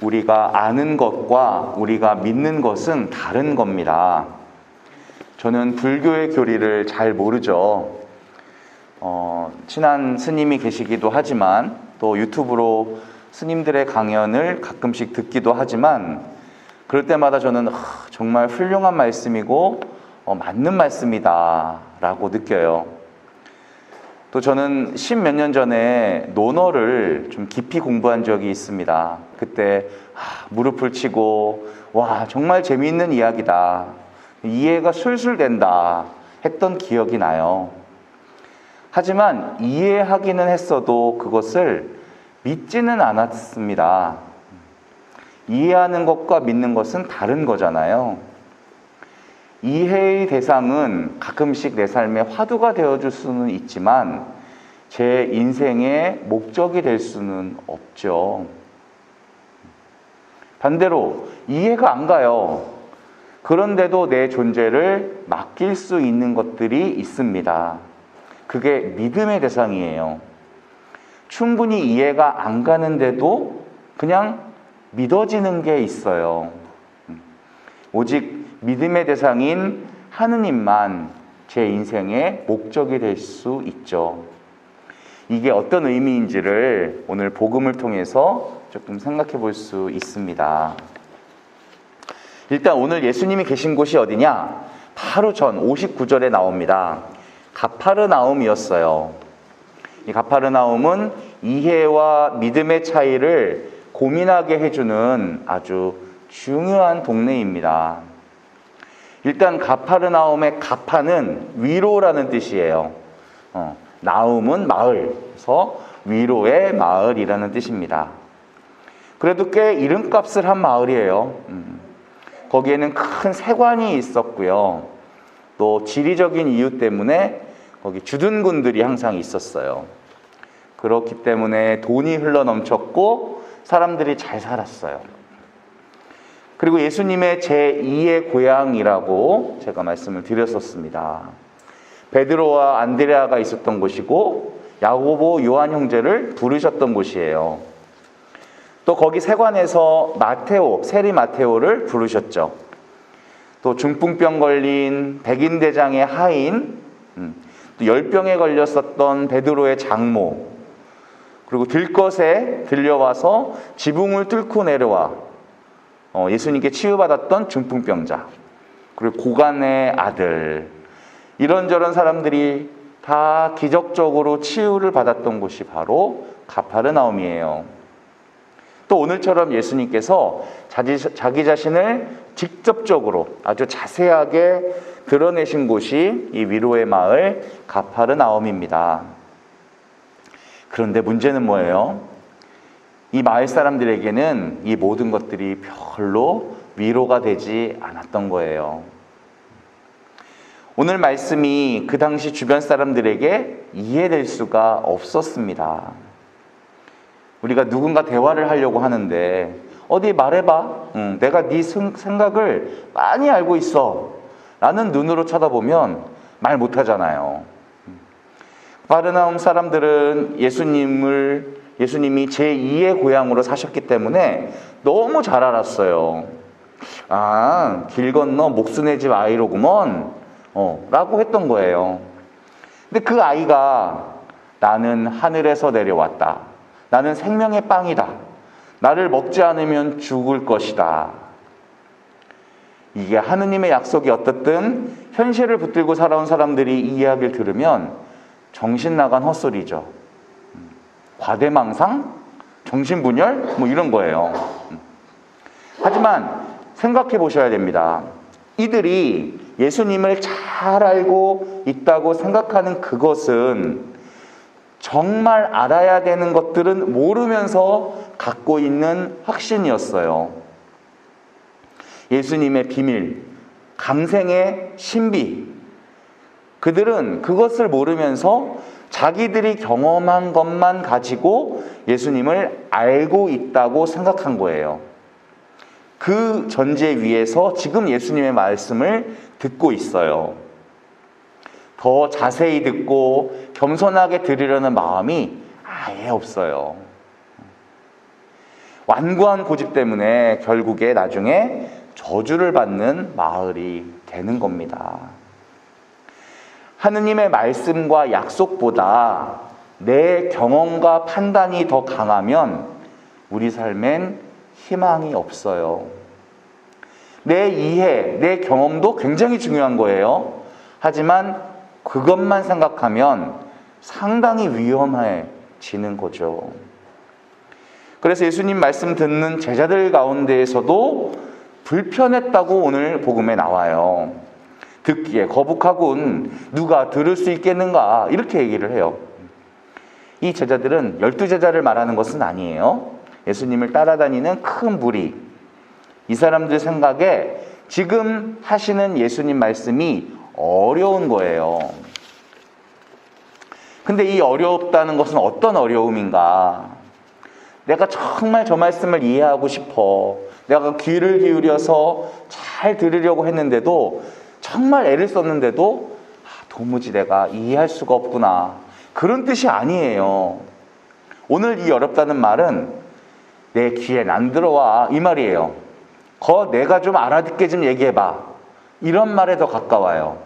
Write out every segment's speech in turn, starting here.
우리가 아는 것과 우리가 믿는 것은 다른 겁니다. 저는 불교의 교리를 잘 모르죠. 친한 스님이 계시기도 하지만 또 유튜브로 스님들의 강연을 가끔씩 듣기도 하지만 그럴 때마다 저는 정말 훌륭한 말씀이고 맞는 말씀이다 라고 느껴요. 또 저는 10몇 년 전에 논어를 좀 깊이 공부한 적이 있습니다. 그때 무릎을 치고 와 정말 재미있는 이야기다, 이해가 술술 된다 했던 기억이 나요. 하지만 이해하기는 했어도 그것을 믿지는 않았습니다. 이해하는 것과 믿는 것은 다른 거잖아요. 이해의 대상은 가끔씩 내 삶의 화두가 되어줄 수는 있지만 제 인생의 목적이 될 수는 없죠. 반대로 이해가 안 가요. 그런데도 내 존재를 맡길 수 있는 것들이 있습니다. 그게 믿음의 대상이에요. 충분히 이해가 안 가는데도 그냥 믿어지는 게 있어요. 오직 믿음의 대상인 하느님만 제 인생의 목적이 될 수 있죠. 이게 어떤 의미인지를 오늘 복음을 통해서 조금 생각해 볼 수 있습니다. 일단 오늘 예수님이 계신 곳이 어디냐? 바로 전 59절에 나옵니다. 가파르나움이었어요. 이 가파르나움은 이해와 믿음의 차이를 고민하게 해주는 아주 중요한 동네입니다. 일단 가파르나움의 가파는 위로라는 뜻이에요. 나움은 마을, 그래서 위로의 마을이라는 뜻입니다. 그래도 꽤 이름값을 한 마을이에요. 거기에는 큰 세관이 있었고요. 또 지리적인 이유 때문에 거기 주둔군들이 항상 있었어요. 그렇기 때문에 돈이 흘러넘쳤고 사람들이 잘 살았어요. 그리고 예수님의 제2의 고향이라고 제가 말씀을 드렸었습니다. 베드로와 안드레아가 있었던 곳이고 야고보, 요한 형제를 부르셨던 곳이에요. 또 거기 세관에서 마테오, 세리 마테오를 부르셨죠. 또 중풍병 걸린 백인 대장의 하인, 또 열병에 걸렸었던 베드로의 장모, 그리고 들것에 들려와서 지붕을 뚫고 내려와 예수님께 치유받았던 중풍병자, 그리고 고간의 아들, 이런저런 사람들이 다 기적적으로 치유를 받았던 곳이 바로 가파르나움이에요. 또 오늘처럼 예수님께서 자기 자신을 직접적으로 아주 자세하게 드러내신 곳이 이 위로의 마을 가파르나움입니다. 그런데 문제는 뭐예요? 이 마을 사람들에게는 이 모든 것들이 별로 위로가 되지 않았던 거예요. 오늘 말씀이 그 당시 주변 사람들에게 이해될 수가 없었습니다. 우리가 누군가 대화를 하려고 하는데 어디 말해봐, 내가 네 생각을 많이 알고 있어 라는 눈으로 쳐다보면 말 못하잖아요. 가파르나움 사람들은 예수님이 제2의 고향으로 사셨기 때문에 너무 잘 알았어요. 길 건너 목수네 집 아이로구먼 라고 했던 거예요. 근데 그 아이가 나는 하늘에서 내려왔다, 나는 생명의 빵이다, 나를 먹지 않으면 죽을 것이다. 이게 하느님의 약속이 어떻든 현실을 붙들고 살아온 사람들이 이 이야기를 들으면 정신 나간 헛소리죠. 과대망상? 정신분열? 이런 거예요. 하지만 생각해 보셔야 됩니다. 이들이 예수님을 잘 알고 있다고 생각하는 그것은 정말 알아야 되는 것들은 모르면서 갖고 있는 확신이었어요. 예수님의 비밀, 감생의 신비, 그들은 그것을 모르면서 자기들이 경험한 것만 가지고 예수님을 알고 있다고 생각한 거예요. 그 전제 위에서 지금 예수님의 말씀을 듣고 있어요. 더 자세히 듣고 겸손하게 들으려는 마음이 아예 없어요. 완고한 고집 때문에 결국에 나중에 저주를 받는 마을이 되는 겁니다. 하느님의 말씀과 약속보다 내 경험과 판단이 더 강하면 우리 삶엔 희망이 없어요. 내 이해, 내 경험도 굉장히 중요한 거예요. 하지만 그것만 생각하면 상당히 위험해지는 거죠. 그래서 예수님 말씀 듣는 제자들 가운데에서도 불편했다고 오늘 복음에 나와요. 듣기에 거북하군, 누가 들을 수 있겠는가, 이렇게 얘기를 해요. 이 제자들은 12제자를 말하는 것은 아니에요. 예수님을 따라다니는 큰 무리. 이 사람들 생각에 지금 하시는 예수님 말씀이 어려운 거예요. 근데 이 어렵다는 것은 어떤 어려움인가? 내가 정말 저 말씀을 이해하고 싶어. 내가 귀를 기울여서 잘 들으려고 했는데도, 정말 애를 썼는데도 도무지 내가 이해할 수가 없구나. 그런 뜻이 아니에요. 오늘 이 어렵다는 말은 내 귀엔 안 들어와, 이 말이에요. 내가 좀 알아듣게 좀 얘기해봐. 이런 말에 더 가까워요.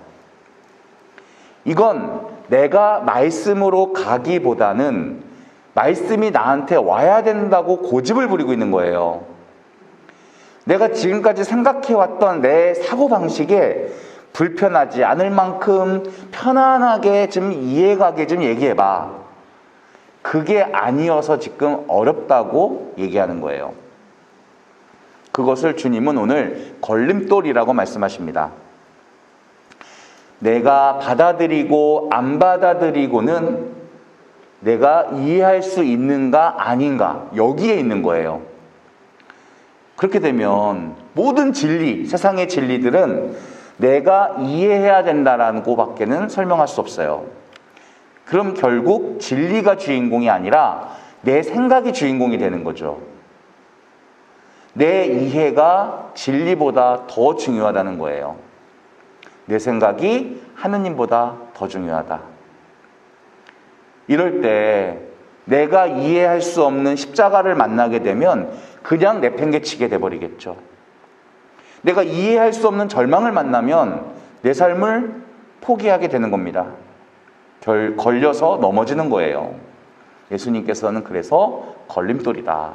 이건 내가 말씀으로 가기보다는 말씀이 나한테 와야 된다고 고집을 부리고 있는 거예요. 내가 지금까지 생각해왔던 내 사고방식에 불편하지 않을 만큼 편안하게 좀 이해가게 좀 얘기해봐. 그게 아니어서 지금 어렵다고 얘기하는 거예요. 그것을 주님은 오늘 걸림돌이라고 말씀하십니다. 내가 받아들이고 안 받아들이고는 내가 이해할 수 있는가 아닌가, 여기에 있는 거예요. 그렇게 되면 모든 진리, 세상의 진리들은 내가 이해해야 된다라는 것밖에는 설명할 수 없어요. 그럼 결국 진리가 주인공이 아니라 내 생각이 주인공이 되는 거죠. 내 이해가 진리보다 더 중요하다는 거예요. 내 생각이 하느님보다 더 중요하다. 이럴 때 내가 이해할 수 없는 십자가를 만나게 되면 그냥 내팽개치게 돼버리겠죠. 내가 이해할 수 없는 절망을 만나면 내 삶을 포기하게 되는 겁니다. 걸려서 넘어지는 거예요. 예수님께서는 그래서 걸림돌이다.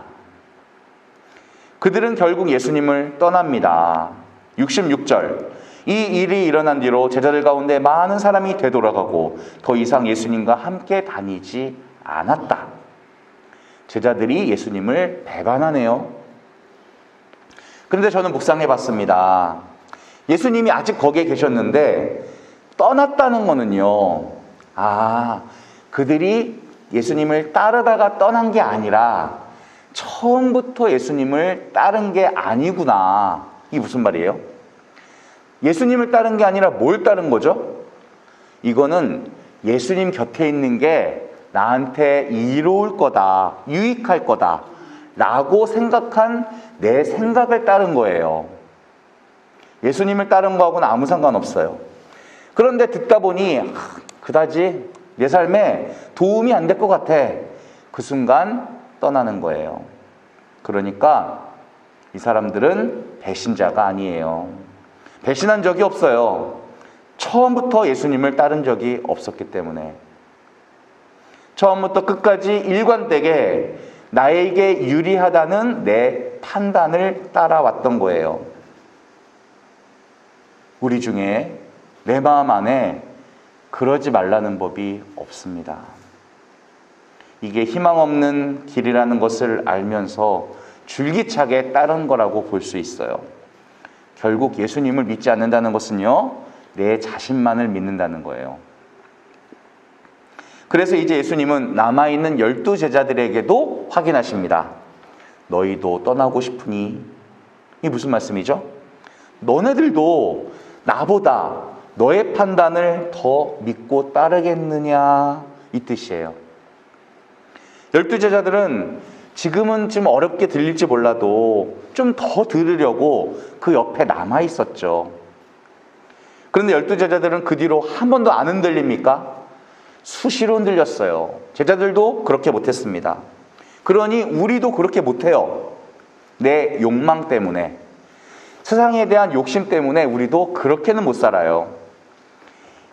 그들은 결국 예수님을 떠납니다. 66절. 이 일이 일어난 뒤로 제자들 가운데 많은 사람이 되돌아가고 더 이상 예수님과 함께 다니지 않았다. 제자들이 예수님을 배반하네요. 그런데 저는 묵상해 봤습니다. 예수님이 아직 거기에 계셨는데 떠났다는 거는요, 그들이 예수님을 따르다가 떠난 게 아니라 처음부터 예수님을 따른 게 아니구나. 이게 무슨 말이에요? 예수님을 따른 게 아니라 뭘 따른 거죠? 이거는 예수님 곁에 있는 게 나한테 이로울 거다, 유익할 거다 라고 생각한 내 생각을 따른 거예요. 예수님을 따른 거하고는 아무 상관없어요. 그런데 듣다 보니 그다지 내 삶에 도움이 안 될 것 같아. 그 순간 떠나는 거예요. 그러니까 이 사람들은 배신자가 아니에요. 배신한 적이 없어요. 처음부터 예수님을 따른 적이 없었기 때문에. 처음부터 끝까지 일관되게 나에게 유리하다는 내 판단을 따라왔던 거예요. 우리 중에 내 마음 안에 그러지 말라는 법이 없습니다. 이게 희망 없는 길이라는 것을 알면서 줄기차게 따른 거라고 볼 수 있어요. 결국 예수님을 믿지 않는다는 것은요, 내 자신만을 믿는다는 거예요. 그래서 이제 예수님은 남아있는 12제자들에게도 확인하십니다. 너희도 떠나고 싶으니. 이게 무슨 말씀이죠? 너네들도 나보다 너의 판단을 더 믿고 따르겠느냐, 이 뜻이에요. 12제자들은 지금은 좀 어렵게 들릴지 몰라도 좀 더 들으려고 그 옆에 남아 있었죠. 그런데 12제자들은 그 뒤로 한 번도 안 흔들립니까? 수시로 흔들렸어요. 제자들도 그렇게 못했습니다. 그러니 우리도 그렇게 못해요. 내 욕망 때문에, 세상에 대한 욕심 때문에 우리도 그렇게는 못 살아요.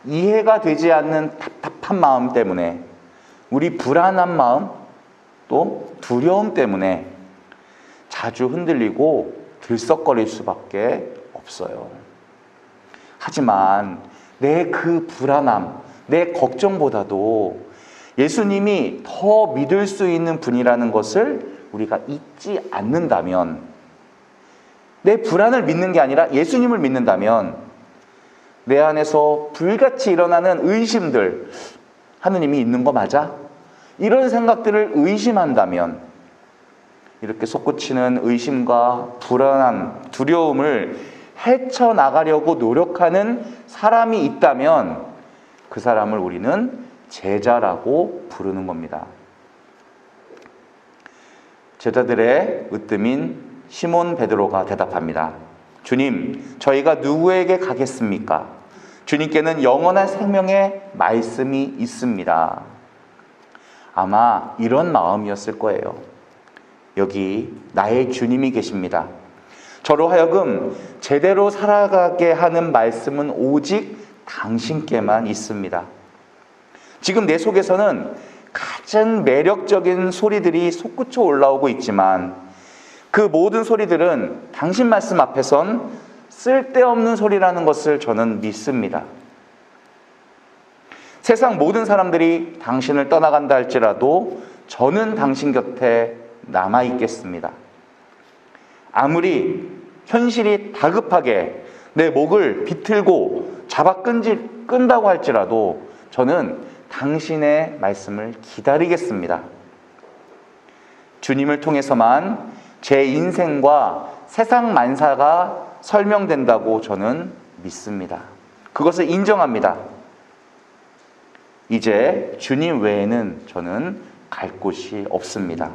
이해가 되지 않는 답답한 마음 때문에, 우리 불안한 마음, 또 두려움 때문에 자주 흔들리고 들썩거릴 수밖에 없어요. 하지만 내 그 불안함, 내 걱정보다도 예수님이 더 믿을 수 있는 분이라는 것을 우리가 잊지 않는다면, 내 불안을 믿는 게 아니라 예수님을 믿는다면 내 안에서 불같이 일어나는 의심들, 하느님이 있는 거 맞아? 이런 생각들을 의심한다면, 이렇게 솟구치는 의심과 불안함, 두려움을 헤쳐나가려고 노력하는 사람이 있다면 그 사람을 우리는 제자라고 부르는 겁니다. 제자들의 으뜸인 시몬 베드로가 대답합니다. 주님, 저희가 누구에게 가겠습니까? 주님께는 영원한 생명의 말씀이 있습니다. 아마 이런 마음이었을 거예요. 여기 나의 주님이 계십니다. 저로 하여금 제대로 살아가게 하는 말씀은 오직 당신께만 있습니다. 지금 내 속에서는 가장 매력적인 소리들이 솟구쳐 올라오고 있지만 그 모든 소리들은 당신 말씀 앞에선 쓸데없는 소리라는 것을 저는 믿습니다. 세상 모든 사람들이 당신을 떠나간다 할지라도 저는 당신 곁에 남아있겠습니다. 아무리 현실이 다급하게 내 목을 비틀고 끈다고 할지라도 저는 당신의 말씀을 기다리겠습니다. 주님을 통해서만 제 인생과 세상 만사가 설명된다고 저는 믿습니다. 그것을 인정합니다. 이제 주님 외에는 저는 갈 곳이 없습니다.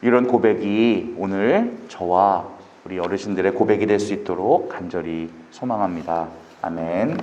이런 고백이 오늘 저와 우리 어르신들의 고백이 될 수 있도록 간절히 소망합니다. 아멘.